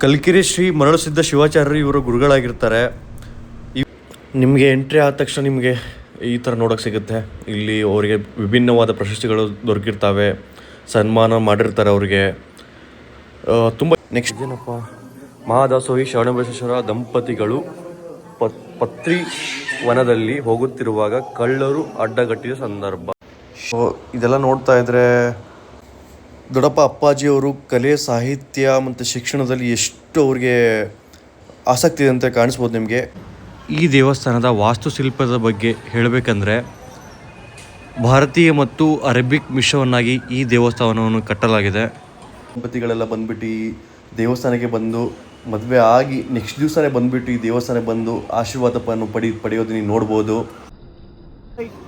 ಕಲ್ಕೆರೆ ಶ್ರೀ ಮರಳುಸಿದ್ಧ ಶಿವಾಚಾರ್ಯರು ಇವರು ಗುರುಗಳಾಗಿರ್ತಾರೆ. ನಿಮಗೆ ಎಂಟ್ರಿ ಆದ ತಕ್ಷಣ ನಿಮಗೆ ಈ ಥರ ನೋಡೋಕ್ಕೆ ಸಿಗುತ್ತೆ. ಇಲ್ಲಿ ಅವರಿಗೆ ವಿಭಿನ್ನವಾದ ಪ್ರಶಸ್ತಿಗಳು ದೊರಕಿರ್ತವೆ, ಸನ್ಮಾನ ಮಾಡಿರ್ತಾರೆ ಅವ್ರಿಗೆ. ತುಂಬ ನೆಕ್ಸ್ಟ್ ಏನಪ್ಪ, ಮಹಾದಾಸೋಹಿ ಶರಣಬಸವೇಶ್ವರ ದಂಪತಿಗಳು ಪತ್ರಿ ವನದಲ್ಲಿ ಹೋಗುತ್ತಿರುವಾಗ ಕಳ್ಳರು ಅಡ್ಡಗಟ್ಟಿದ ಸಂದರ್ಭ. ಇದೆಲ್ಲ ನೋಡ್ತಾ ಇದ್ರೆ ದೊಡ್ಡಪ್ಪ ಅಪ್ಪಾಜಿಯವರು ಕಲೆ, ಸಾಹಿತ್ಯ ಮತ್ತು ಶಿಕ್ಷಣದಲ್ಲಿ ಎಷ್ಟು ಅವ್ರಿಗೆ ಆಸಕ್ತಿ ಇದೆ ಅಂತ ಕಾಣಿಸ್ಬೋದು ನಿಮಗೆ. ಈ ದೇವಸ್ಥಾನದ ವಾಸ್ತುಶಿಲ್ಪದ ಬಗ್ಗೆ ಹೇಳಬೇಕಂದ್ರೆ ಭಾರತೀಯ ಮತ್ತು ಅರೇಬಿಕ್ ಮಿಶ್ರಣವನ್ನಾಗಿ ಈ ದೇವಸ್ಥಾನವನ್ನು ಕಟ್ಟಲಾಗಿದೆ. ದಂಪತಿಗಳೆಲ್ಲ ಬಂದ್ಬಿಟ್ಟು ಈ ದೇವಸ್ಥಾನಕ್ಕೆ ಬಂದು ಮದುವೆ ಆಗಿ ನೆಕ್ಸ್ಟ್ ದಿವಸನೇ ಬಂದ್ಬಿಟ್ಟು ಈ ದೇವಸ್ಥಾನಕ್ಕೆ ಬಂದು ಆಶೀರ್ವಾದವನ್ನು ಪಡೆಯೋದು ನೀವು ನೋಡ್ಬೋದು.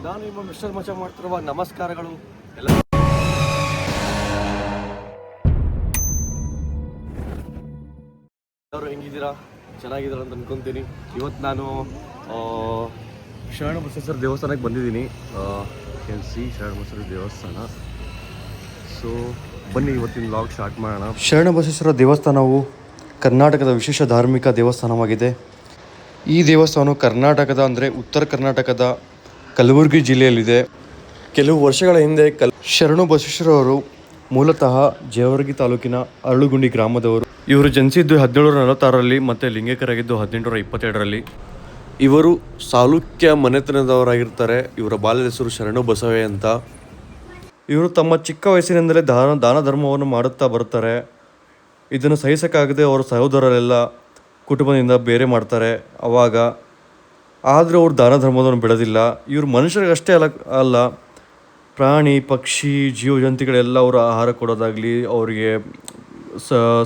ನಾನು ನಿಮ್ಮ ಮಿಸ್ಟರ್ ಮಚ ಮಾಡ್ತಿರುವ ನಮಸ್ಕಾರಗಳು ಎಲ್ಲ. ಎಲ್ಲರೂ ಹೆಂಗಿದ್ದೀರಾ? ಚೆನ್ನಾಗಿದ್ದೀರಾ ಅಂತ ಅನ್ಕೊತೀನಿ. ಇವತ್ತು ನಾನು ಶರಣಬಸವೇಶ್ವರ ದೇವಸ್ಥಾನಕ್ಕೆ ಬಂದಿದ್ದೀನಿ. ಶರಣಬಸವೇಶ್ವರ ದೇವಸ್ಥಾನ. ಸೊ ಬನ್ನಿ ಇವತ್ತಿನ ವ್ಲಾಗ್ ಸ್ಟಾರ್ಟ್ ಮಾಡೋಣ. ಶರಣಬಸವೇಶ್ವರ ದೇವಸ್ಥಾನವು ಕರ್ನಾಟಕದ ವಿಶೇಷ ಧಾರ್ಮಿಕ ದೇವಸ್ಥಾನವಾಗಿದೆ. ಈ ದೇವಸ್ಥಾನವು ಕರ್ನಾಟಕದ ಅಂದರೆ ಉತ್ತರ ಕರ್ನಾಟಕದ ಕಲಬುರಗಿ ಜಿಲ್ಲೆಯಲ್ಲಿದೆ. ಕೆಲವು ವರ್ಷಗಳ ಹಿಂದೆ ಶರಣಬಸವೇಶ್ವರವರು ಮೂಲತಃ ಜೇವರ್ಗಿ ತಾಲೂಕಿನ ಅರಳುಗುಂಡಿ ಗ್ರಾಮದವರು. ಇವರು ಜನಿಸಿದ್ದು 1746ರಲ್ಲಿ ಮತ್ತು ಲಿಂಗೈಕ್ಯರಾಗಿದ್ದು 1822ರಲ್ಲಿ. ಇವರು ಸಾಲುಕ್ಯ ಮನೆತನದವರಾಗಿರ್ತಾರೆ. ಇವರ ಬಾಲ್ಯದ ಹೆಸರು ಶರಣು ಬಸವೆ ಅಂತ. ಇವರು ತಮ್ಮ ಚಿಕ್ಕ ವಯಸ್ಸಿನಿಂದಲೇ ದಾನ ಧರ್ಮವನ್ನು ಮಾಡುತ್ತಾ ಬರ್ತಾರೆ. ಇದನ್ನು ಸಹಿಸೋಕ್ಕಾಗದೆ ಅವರ ಸಹೋದರರೆಲ್ಲ ಕುಟುಂಬದಿಂದ ಬೇರೆ ಮಾಡ್ತಾರೆ ಆವಾಗ. ಆದರೂ ಅವರು ದಾನ ಧರ್ಮವನ್ನು ಬಿಡೋದಿಲ್ಲ. ಇವರು ಮನುಷ್ಯರಿಗಷ್ಟೇ ಅಲ್ಲ, ಪ್ರಾಣಿ ಪಕ್ಷಿ ಜೀವಜಂತುಗಳೆಲ್ಲ ಅವರು ಆಹಾರ ಕೊಡೋದಾಗಲಿ, ಅವರಿಗೆ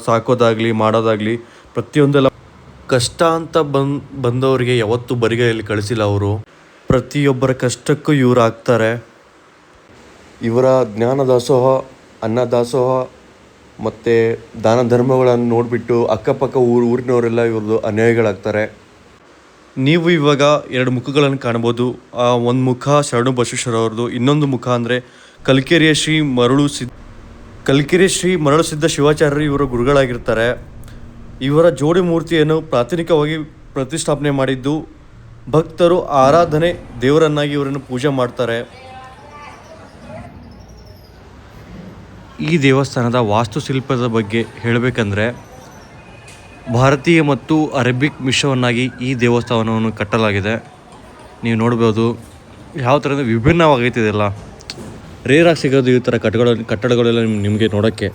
ಸಾಕೋದಾಗಲಿ ಮಾಡೋದಾಗಲಿ ಪ್ರತಿಯೊಂದೆಲ್ಲ ಕಷ್ಟ ಅಂತ ಬಂದವರಿಗೆ ಯಾವತ್ತೂ ಬರಿಗೈಯಲ್ಲಿ ಕಳಿಸಿಲ್ಲ. ಅವರು ಪ್ರತಿಯೊಬ್ಬರ ಕಷ್ಟಕ್ಕೂ ಇವರು ಆಗ್ತಾರೆ. ಇವರ ಜ್ಞಾನ ದಾಸೋಹ, ಅನ್ನ ದಾಸೋಹ ಮತ್ತು ದಾನ ಧರ್ಮಗಳನ್ನು ನೋಡಿಬಿಟ್ಟು ಅಕ್ಕಪಕ್ಕ ಊರಿನವರೆಲ್ಲ ಇವ್ರದ್ದು ಅನ್ಯಾಯಗಳಾಗ್ತಾರೆ. ನೀವು ಇವಾಗ 2 ಮುಖಗಳನ್ನು ಕಾಣ್ಬೋದು. ಒಂದು ಮುಖ ಶರಣು ಬಸವೇಶ್ವರವ್ರದ್ದು, ಇನ್ನೊಂದು ಮುಖ ಅಂದರೆ ಕಲ್ಕೆರೆಯ ಶ್ರೀ ಮರಳುಸಿದ್ಧ ಶಿವಾಚಾರ್ಯರು ಇವರು ಗುರುಗಳಾಗಿರ್ತಾರೆ. ಇವರ ಜೋಡಿ ಮೂರ್ತಿಯನ್ನು ಪ್ರಾಥಮಿಕವಾಗಿ ಪ್ರತಿಷ್ಠಾಪನೆ ಮಾಡಿದ್ದು ಭಕ್ತರು ಆರಾಧನೆ ದೇವರನ್ನಾಗಿ ಇವರನ್ನು ಪೂಜೆ ಮಾಡ್ತಾರೆ. ಈ ದೇವಸ್ಥಾನದ ವಾಸ್ತುಶಿಲ್ಪದ ಬಗ್ಗೆ ಹೇಳಬೇಕಂದ್ರೆ ಭಾರತೀಯ ಮತ್ತು ಅರೇಬಿಕ್ ಮಿಶ್ರಣವನ್ನಾಗಿ ಈ ದೇವಸ್ಥಾನವನ್ನು ಕಟ್ಟಲಾಗಿದೆ. ನೀವು ನೋಡ್ಬೋದು ಯಾವ ಥರ ವಿಭಿನ್ನವಾಗೈತೆ. ಇದೆಲ್ಲ ರೇರಾಗಿ ಸಿಗೋದು ಈ ಥರ ಕಟ್ಟಡಗಳೆಲ್ಲ ನಿಮಗೆ ನೋಡೋಕ್ಕೆ.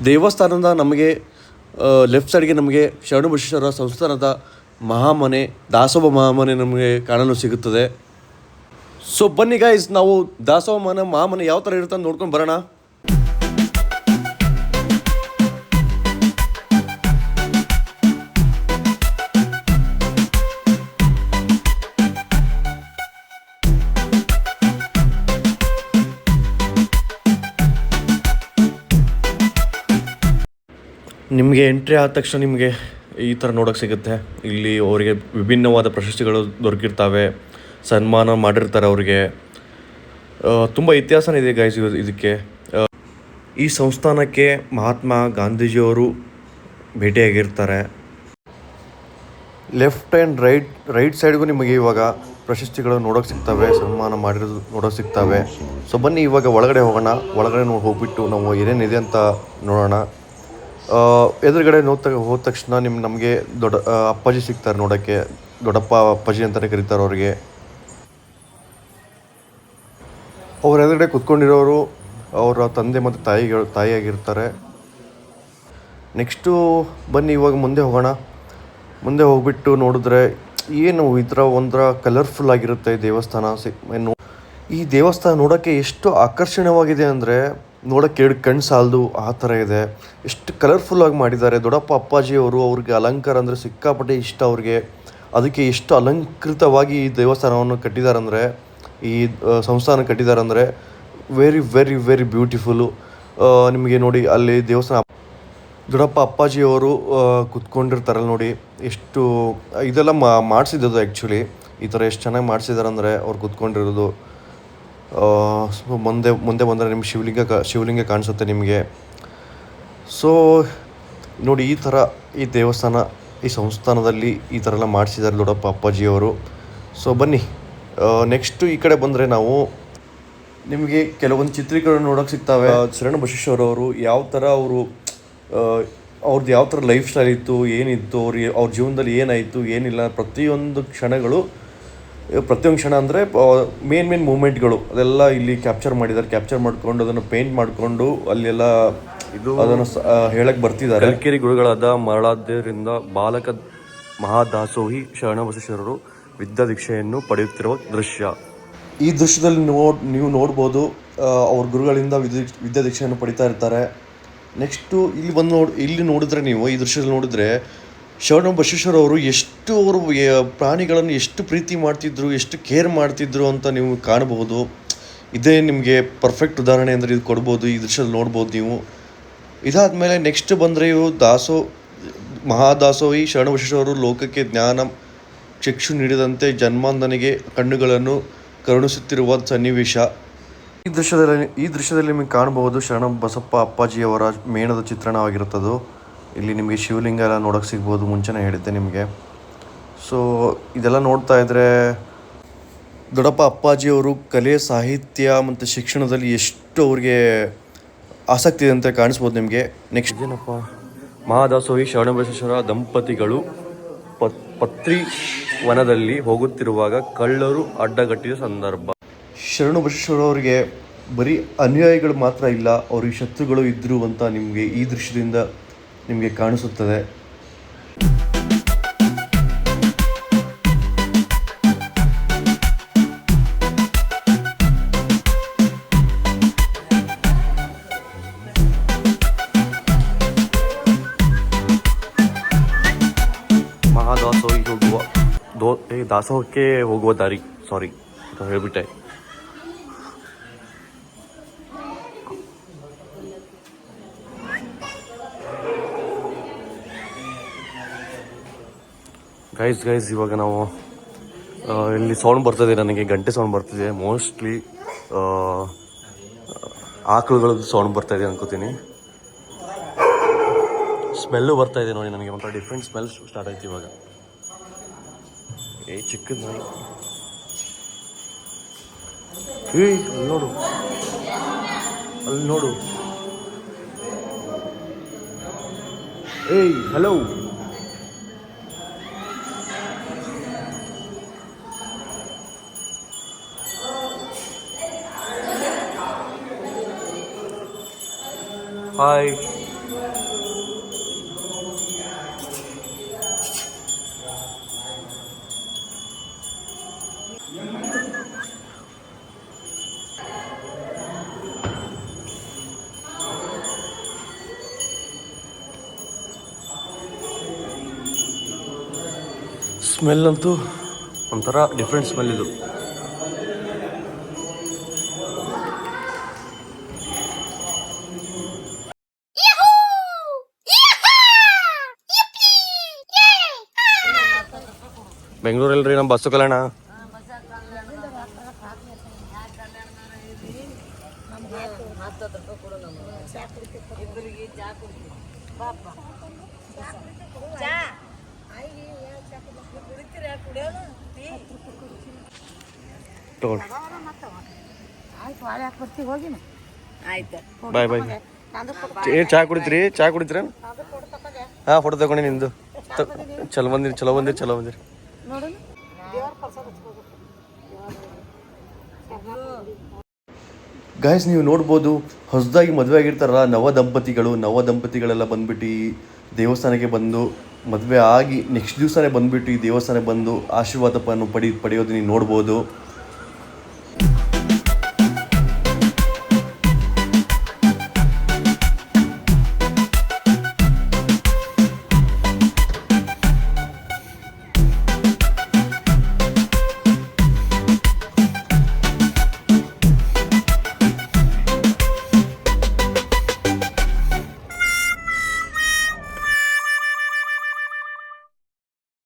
ದೇವಸ್ಥಾನದ ನಮಗೆ ಲೆಫ್ಟ್ ಸೈಡ್ಗೆ ನಮಗೆ ಶರಣಬಸವೇಶ್ವರ ಸಂಸ್ಥಾನದ ಮಹಾಮನೆ, ದಾಸೋಹ ಮಹಾಮನೆ ನಮಗೆ ಕಾಣಲು ಸಿಗುತ್ತದೆ. ಸೊ ಬನ್ನಿ ಗೈಸ್, ನಾವು ದಾಸೋಹ ಮಹಾಮನೆ ಯಾವ ಥರ ಇರುತ್ತೆ ಅಂತ ನೋಡ್ಕೊಂಡು ಬರೋಣ. ನಿಮಗೆ ಎಂಟ್ರಿ ಆದ ತಕ್ಷಣ ನಿಮಗೆ ಈ ಥರ ನೋಡೋಕ್ಕೆ ಸಿಗುತ್ತೆ. ಇಲ್ಲಿ ಅವರಿಗೆ ವಿಭಿನ್ನವಾದ ಪ್ರಶಸ್ತಿಗಳು ದೊರಕಿರ್ತವೆ, ಸನ್ಮಾನ ಮಾಡಿರ್ತಾರೆ ಅವ್ರಿಗೆ. ತುಂಬ ಇತಿಹಾಸನೇ ಇದೆ ಗೈಸ್ ಇದಕ್ಕೆ. ಈ ಸಂಸ್ಥಾನಕ್ಕೆ ಮಹಾತ್ಮ ಗಾಂಧೀಜಿಯವರು ಭೇಟಿಯಾಗಿರ್ತಾರೆ. ಲೆಫ್ಟ್ ಆ್ಯಂಡ್ ರೈಟ್ ಸೈಡ್ಗೂ ನಿಮಗೆ ಇವಾಗ ಪ್ರಶಸ್ತಿಗಳು ನೋಡೋಕ್ಕೆ ಸಿಗ್ತವೆ, ಸನ್ಮಾನ ಮಾಡಿರೋದು ನೋಡೋಕ್ಕೆ ಸಿಗ್ತವೆ. ಸೊ ಬನ್ನಿ ಇವಾಗ ಒಳಗಡೆ ಹೋಗೋಣ. ಒಳಗಡೆ ಹೋಗ್ಬಿಟ್ಟು ನಾವು ಏನೇನಿದೆ ಅಂತ ನೋಡೋಣ. ಎದುರುಗಡೆ ಹೋದ ತಕ್ಷಣ ನಮಗೆ ದೊಡ್ಡ ಅಪ್ಪಾಜಿ ಸಿಗ್ತಾರೆ ನೋಡೋಕ್ಕೆ. ದೊಡ್ಡಪ್ಪ ಅಪ್ಪಾಜಿ ಅಂತಲೇ ಕರೀತಾರೆ ಅವ್ರಿಗೆ. ಅವ್ರ ಎದುರುಗಡೆ ಕೂತ್ಕೊಂಡಿರೋರು ಅವರ ತಂದೆ ಮತ್ತು ತಾಯಿಯಾಗಿರ್ತಾರೆ. ನೆಕ್ಸ್ಟು ಬನ್ನಿ ಇವಾಗ ಮುಂದೆ ಹೋಗೋಣ. ಮುಂದೆ ಹೋಗ್ಬಿಟ್ಟು ನೋಡಿದ್ರೆ ಏನು ಈ ಥರ ಒಂಥರ ಕಲರ್ಫುಲ್ ಆಗಿರುತ್ತೆ ಈ ದೇವಸ್ಥಾನ. ಈ ದೇವಸ್ಥಾನ ನೋಡೋಕ್ಕೆ ಎಷ್ಟು ಆಕರ್ಷಣೀಯವಾಗಿದೆ ಅಂದರೆ ನೋಡೋಕ್ಕೆ ಎರಡು ಕಣ್ಣು ಸಾಲದು ಆ ಥರ ಇದೆ. ಎಷ್ಟು ಕಲರ್ಫುಲ್ಲಾಗಿ ಮಾಡಿದ್ದಾರೆ. ದೊಡ್ಡಪ್ಪ ಅಪ್ಪಾಜಿಯವರು ಅವ್ರಿಗೆ ಅಲಂಕಾರ ಅಂದರೆ ಸಿಕ್ಕಾಪಟ್ಟೆ ಇಷ್ಟ ಅವ್ರಿಗೆ. ಅದಕ್ಕೆ ಎಷ್ಟು ಅಲಂಕೃತವಾಗಿ ಈ ದೇವಸ್ಥಾನವನ್ನು ಕಟ್ಟಿದ್ದಾರಂದರೆ, ಈ ಸಂಸ್ಥಾನ ಕಟ್ಟಿದ್ದಾರಂದರೆ ವೆರಿ ವೆರಿ ವೆರಿ ಬ್ಯೂಟಿಫುಲ್ಲು. ನಿಮಗೆ ನೋಡಿ ಅಲ್ಲಿ ದೇವಸ್ಥಾನ ದೊಡ್ಡಪ್ಪ ಅಪ್ಪಾಜಿಯವರು ಕುತ್ಕೊಂಡಿರ್ತಾರಲ್ಲ ನೋಡಿ, ಎಷ್ಟು ಇದೆಲ್ಲ ಮಾಡಿಸಿದ್ದು ಆ್ಯಕ್ಚುಲಿ. ಈ ಥರ ಎಷ್ಟು ಚೆನ್ನಾಗಿ ಮಾಡಿಸಿದ್ದಾರೆ ಅಂದರೆ ಅವ್ರು ಕುತ್ಕೊಂಡಿರೋದು. ಸೊ ಮುಂದೆ ಬಂದರೆ ನಿಮ್ಗೆ ಶಿವಲಿಂಗ ಕಾಣಿಸುತ್ತೆ ನಿಮಗೆ. ಸೊ ನೋಡಿ, ಈ ಥರ ಈ ದೇವಸ್ಥಾನ, ಈ ಸಂಸ್ಥಾನದಲ್ಲಿ ಈ ಥರ ಎಲ್ಲ ಮಾಡಿಸಿದ್ದಾರೆ ದೊಡ್ಡಪ್ಪ ಅಪ್ಪಾಜಿಯವರು. ಸೊ ಬನ್ನಿ, ನೆಕ್ಸ್ಟು ಈ ಕಡೆ ಬಂದರೆ ನಾವು ನಿಮಗೆ ಕೆಲವೊಂದು ಚಿತ್ರೀಕರಣ ನೋಡೋಕೆ ಸಿಗ್ತವೆ. ಶರಣ ಬಸವೇಶ್ವರವರು ಯಾವ ಥರ ಅವ್ರದ್ದು ಯಾವ ಥರ ಲೈಫ್ ಸ್ಟೈಲ್ ಇತ್ತು, ಏನಿತ್ತು, ಅವ್ರ ಜೀವನದಲ್ಲಿ ಏನಾಯಿತು ಏನಿಲ್ಲ, ಪ್ರತಿಯೊಂದು ಕ್ಷಣ ಅಂದರೆ ಮೇನ್ ಮೂಮೆಂಟ್ಗಳು ಅದೆಲ್ಲ ಇಲ್ಲಿ ಕ್ಯಾಪ್ಚರ್ ಮಾಡಿದ್ದಾರೆ. ಕ್ಯಾಪ್ಚರ್ ಮಾಡಿಕೊಂಡು ಅದನ್ನು ಪೇಂಟ್ ಮಾಡಿಕೊಂಡು ಅಲ್ಲೆಲ್ಲ ಅದನ್ನು ಹೇಳಕ್ಕೆ ಬರ್ತಿದ್ದಾರೆ. ಕಲ್ಕೇರಿ ಗುರುಗಳಾದ ಮರಳಾದ್ಯರಿಂದ ಬಾಲಕ ಮಹಾದಾಸೋಹಿ ಶರಣಬಸವೇಶ್ವರರು ವಿದ್ಯಾದೀಕ್ಷೆಯನ್ನು ಪಡೆಯುತ್ತಿರುವ ದೃಶ್ಯ. ಈ ದೃಶ್ಯದಲ್ಲಿ ನೀವು ನೋಡ್ಬೋದು, ಅವ್ರ ಗುರುಗಳಿಂದ ವಿದ್ಯಾದೀಕ್ಷೆಯನ್ನು ಪಡಿತಾ ಇರ್ತಾರೆ. ನೆಕ್ಸ್ಟು ಇಲ್ಲಿ ನೋಡಿದ್ರೆ ನೀವು ಈ ದೃಶ್ಯದಲ್ಲಿ ನೋಡಿದ್ರೆ ಶರಣ ಬಸವೇಶ್ವರವರು ಎಷ್ಟು ಅವರು ಪ್ರಾಣಿಗಳನ್ನು ಎಷ್ಟು ಪ್ರೀತಿ ಮಾಡ್ತಿದ್ರು, ಎಷ್ಟು ಕೇರ್ ಮಾಡ್ತಿದ್ರು ಅಂತ ನೀವು ಕಾಣಬಹುದು. ಇದೇ ನಿಮಗೆ ಪರ್ಫೆಕ್ಟ್ ಉದಾಹರಣೆ ಅಂದರೆ ಇದು ಕೊಡ್ಬೋದು. ಈ ದೃಶ್ಯದಲ್ಲಿ ನೋಡ್ಬೋದು ನೀವು. ಇದಾದಮೇಲೆ ನೆಕ್ಸ್ಟ್ ಬಂದರೆ ಇವು ಮಹಾದಾಸೋಹಿ ಶರಣ ಬಸವೇಶ್ವರರು ಲೋಕಕ್ಕೆ ಜ್ಞಾನ ಚಕ್ಷು ನೀಡಿದಂತೆ ಜನ್ಮಾಂಧನಿಗೆ ಕಣ್ಣುಗಳನ್ನು ಕರುಣಿಸುತ್ತಿರುವ ಸನ್ನಿವೇಶ. ಈ ದೃಶ್ಯದಲ್ಲಿ ನಿಮಗೆ ಕಾಣಬಹುದು ಶರಣ ಬಸಪ್ಪ ಅಪ್ಪಾಜಿಯವರ ಮೇಣದ ಚಿತ್ರಣವಾಗಿರುತ್ತದೆ. ಇಲ್ಲಿ ನಿಮಗೆ ಶಿವಲಿಂಗ ಎಲ್ಲ ನೋಡೋಕ್ಕೆ ಸಿಗ್ಬೋದು, ಮುಂಚೆನೇ ಹೇಳಿದ್ದೆ ನಿಮಗೆ. ಸೊ ಇದೆಲ್ಲ ನೋಡ್ತಾ ಇದ್ದರೆ ದೊಡ್ಡಪ್ಪ ಅಪ್ಪಾಜಿಯವರು ಕಲೆ, ಸಾಹಿತ್ಯ ಮತ್ತು ಶಿಕ್ಷಣದಲ್ಲಿ ಎಷ್ಟು ಅವ್ರಿಗೆ ಆಸಕ್ತಿ ಇದೆ ಅಂತ ಕಾಣಿಸ್ಬೋದು ನಿಮಗೆ. ನೆಕ್ಸ್ಟ್ ಏನಪ್ಪ, ಮಹಾದಾಸೋಹಿ ಶರಣಬಸವೇಶ್ವರ ದಂಪತಿಗಳು ಪತ್ರಿ ವನದಲ್ಲಿ ಹೋಗುತ್ತಿರುವಾಗ ಕಳ್ಳರು ಅಡ್ಡಗಟ್ಟಿದ ಸಂದರ್ಭ. ಶರಣ ಬಸವೇಶ್ವರವರಿಗೆ ಬರೀ ಅನುಯಾಯಿಗಳು ಮಾತ್ರ ಇಲ್ಲ, ಅವ್ರಿಗೆ ಶತ್ರುಗಳು ಇದ್ದರು ಅಂತ ನಿಮಗೆ ಈ ದೃಶ್ಯದಿಂದ ನಿಮಗೆ ಕಾಣಿಸುತ್ತದೆ. ಮಹಾದಾಸೋಹಿ ದಾಸೋಹಕ್ಕೆ ಹೋಗುವ ದಾರಿ, ಸಾರಿ ಹೇಳ್ಬಿಟ್ಟೆ. ಗೈಸ್ ಇವಾಗ ನಾವು ಇಲ್ಲಿ ಸೌಂಡ್ ಬರ್ತಿದೆ, ನನಗೆ ಗಂಟೆ ಸೌಂಡ್ ಬರ್ತಿದೆ. ಮೋಸ್ಟ್ಲಿ ಆಕಳುಗಳದ್ದು ಸೌಂಡ್ ಬರ್ತಾಯಿದೆ ಅನ್ಕೋತೀನಿ. ಸ್ಮೆಲ್ಲು ಬರ್ತಾಯಿದೆ ನೋಡಿ, ನನಗೆ ಒಂಥರ ಡಿಫ್ರೆಂಟ್ ಸ್ಮೆಲ್ ಸ್ಟಾರ್ಟ್ ಆಯ್ತು ಇವಾಗ. ಚಿಕ್ಕದ ನಾಯಿ, ಅಲ್ಲಿ ನೋಡು. ಹಲೋ. ಹಾಯ್. ಸ್ಮೆಲ್ ಅಂತೂ ಒಂಥರ ಡಿಫ್ರೆಂಟ್ ಸ್ಮೆಲ್ ಇದು. ಬೆಂಗಳೂರಲ್ಲಿ ನಮ್ಮ ಬಸ್ಸು ಕಲ್ಯಾಣ. ಬಾಯ್ ಬಾಯ್. ಚಾ ಕುಡಿದ್ರಿ? ಹಾಂ, ಫೋಟೋ ತಗೊಂಡಿ ನಿಮ್ದು. ಚಲೋ ಬಂದಿರಿ. ಗಾಯ್ಸ್, ನೀವು ನೋಡ್ಬೋದು, ಹೊಸದಾಗಿ ಮದುವೆ ಆಗಿರ್ತಾರಲ್ಲ ನವ ದಂಪತಿಗಳೆಲ್ಲ ಬಂದ್ಬಿಟ್ಟು ಈ ದೇವಸ್ಥಾನಕ್ಕೆ ಬಂದು ಮದುವೆ ಆಗಿ ನೆಕ್ಸ್ಟ್ ದಿವಸನೇ ಬಂದುಬಿಟ್ಟು ಈ ದೇವಸ್ಥಾನಕ್ಕೆ ಬಂದು ಆಶೀರ್ವಾದವನ್ನು ಪಡೆಯೋದು ನೀವು ನೋಡ್ಬೋದು.